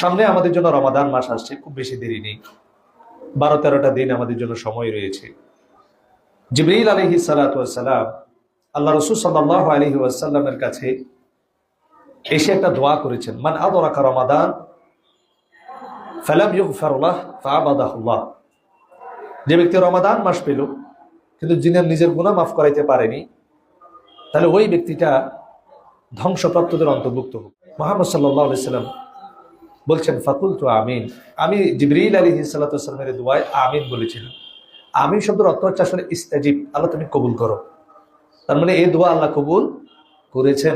সামনে আমাদের জন্য রমাদান মাস আসছে, খুব বেশি দেরি নেই, 12-13টা দিন আমাদের জন্য সময় রয়েছে। জিবরিল আলাইহিস সালাতু ওয়াস সালাম আল্লাহ রাসূল সাল্লাল্লাহু আলাইহি ওয়াসাল্লামের কাছে এসে একটা দোয়া করেছেন, মান আদরাকা রমাদান ফালাম ইগফার লাহ ফাআবাদাহুল্লাহ। যে ব্যক্তি রমাদান মাস পেল কিন্তু যিনি নিজের গুনাহ মাফ করাইতে পারেনি, তাহলে ওই ব্যক্তিটা ধ্বংসপ্রাপ্তদের অন্তর্ভুক্ত হোক। মুহাম্মদ সাল্লাল্লাহু আলাইহি সাল্লাম বলছেন, ফাকুলতু আমিন। আমি জিবরিল আলাইহিস সালাতু ওয়াস সালামের দোয়ায় আমিন বলেছিলাম। আমিন শব্দের অর্থ হচ্ছে আসলে ইস্তাজিব, আল্লাহ তুমি কবুল করো। তার মানে এই দোয়া আল্লাহ কবুল করেছেন।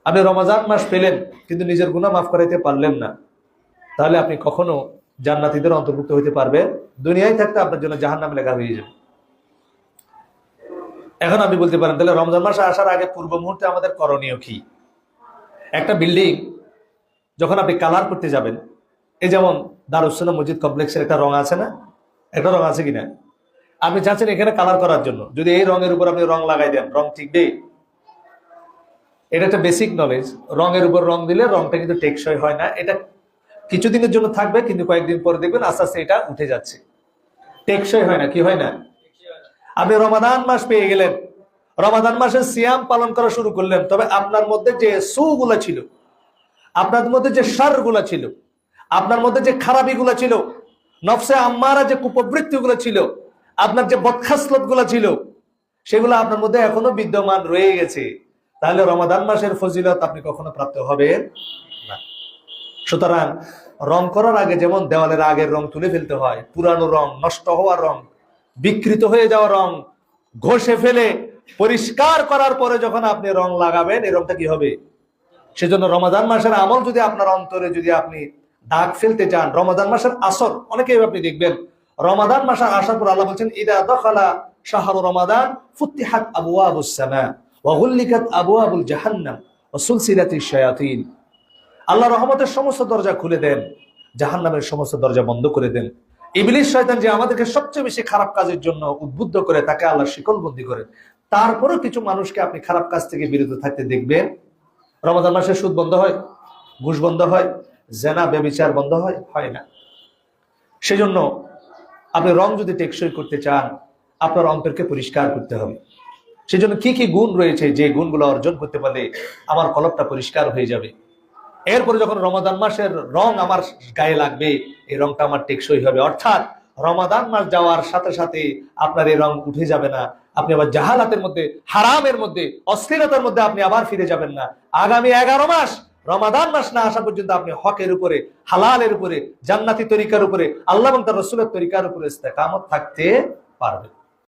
আপনি রমাদান মাস পেলেন কিন্তু নিজের গুনাহ মাফ করাইতে পারলেন না, তাহলে আপনি কখনো জান্নাতীদের অন্তর্ভুক্ত হইতে পারবেন? দুনিয়ায় থাকতে আপনার জন্য জাহান্নামে লেখা হয়ে যাবে। এখন আপনি বলতে পারেন, তাহলে রমজান মাসে আসার আগে পূর্ব মুহূর্তে আমাদের করণীয় কি? একটা বিল্ডিং যখন আপনি কালার করতে যাবেন, এই যেমন দারুস সুন্নাহ মসজিদ কমপ্লেক্সের একটা রং আছে না, একটা রং আছে কিনা? আপনি চাচ্ছেন এখানে কালার করার জন্য, যদি এই রঙের উপর আপনি রং লাগাই দেন, রং টিকবে? এটা একটা বেসিক নলেজ। রঙের উপর রং দিলে রংটা কিন্তু টেকসই হয় না। এটা কিছুদিনের জন্য থাকবে, কিন্তু কয়েকদিন পরে দেখবেন আস্তে আস্তে এটা উঠে যাচ্ছে, টেকসই হয় না। কি হয় না? আপনি রমাদান মাস পেয়ে গেলেন, রমাদান মাসে সিয়াম পালন করা শুরু করলেন, তবে আপনার মধ্যে যে সুগুলা ছিল, আপনার মধ্যে যে শার গুলা ছিল, আপনার মধ্যে যে খারাপি গুলা ছিল, নফসে আম্মারা যে কুপ্রবৃত্তি গুলো ছিল, আপনার যে বদখাসলত গুলা ছিল, সেগুলো আপনার মধ্যে এখনো বিদ্যমান রয়ে গেছে। তাহলে রমাদান মাসের ফজিলত আপনি কখনো প্রাপ্ত হবেন না। সুতরাং রং করার আগে যেমন দেওয়ালের আগের রং তুলে ফেলতে হয়, পুরানো রং, নষ্ট হওয়ার রং, বিকৃত হয়ে যাওয়া রং ঘষে ফেলে পরিষ্কার করার পরে যখন আপনি রং লাগাবেন, এই রংটা কি হবে? সেজন্য রমাদান মাসের আমল যদি আপনার অন্তরে যদি আপনি দাগ ফেলতে চান, রমাদান মাসের আসর, অনেকেই আপনি দেখবেন রমাদান মাসে আসার পর আল্লাহ বলছেন, ইদা দখালা শাহরু রমাদান ফুতিহাত আবওয়াবুস সামা ওয়া গুল্লিকাত আবওয়াবুল জাহান্নাম ওয়া সুলসিলাতিশ শায়াতিন। আল্লাহ রহমতের সমস্ত দরজা খুলে দেন, জাহান্নামের সমস্ত দরজা বন্ধ করে দেন। ইবলিস শয়তান যে আমাদেরকে সবচেয়ে বেশি খারাপ কাজের জন্য উদ্বুদ্ধ করে, তাকে আল্লাহ শিকলবন্দি করে। তারপরেও কিছু মানুষকে আপনি খারাপ কাজ থেকে বিরত থাকতে দেখবেন। রমাদান মাসে সুদ বন্ধ হয়, ঘুষ বন্ধ হয়, জেনা ব্যভিচার বন্ধ হয়? হয় না। সেজন্য আপনি রং যদি টেকসই করতে চান, আপনার অন্তরকে পরিষ্কার করতে হবে। সেজন্য কি কি গুণ রয়েছে, যে গুণগুলো অর্জন করতে পারলে আমার কলবটা পরিষ্কার হয়ে যাবে। এরপরে যখন রমাদান মাসের রং আমার গায়ে লাগবে, এই রংটা আমার টেকসই হবে। অর্থাৎ রমাদান মাস যাওয়ার সাথে সাথে আপনার এই রং উঠে যাবে না। আপনি আবার জাহালাতের মধ্যে, হারামের মধ্যে, অশ্লীলতার মধ্যে আপনি আবার ফিরে যাবেন না। আগামী 11 মাস রমাদান মাস না আসা পর্যন্ত আপনি হকের উপরে, হালালের উপরে, জান্নাতি তরিকার উপরে, আল্লাহ এবং তার রাসূলের তরিকার উপরে ইস্তেকামত থাকতে পারবেন।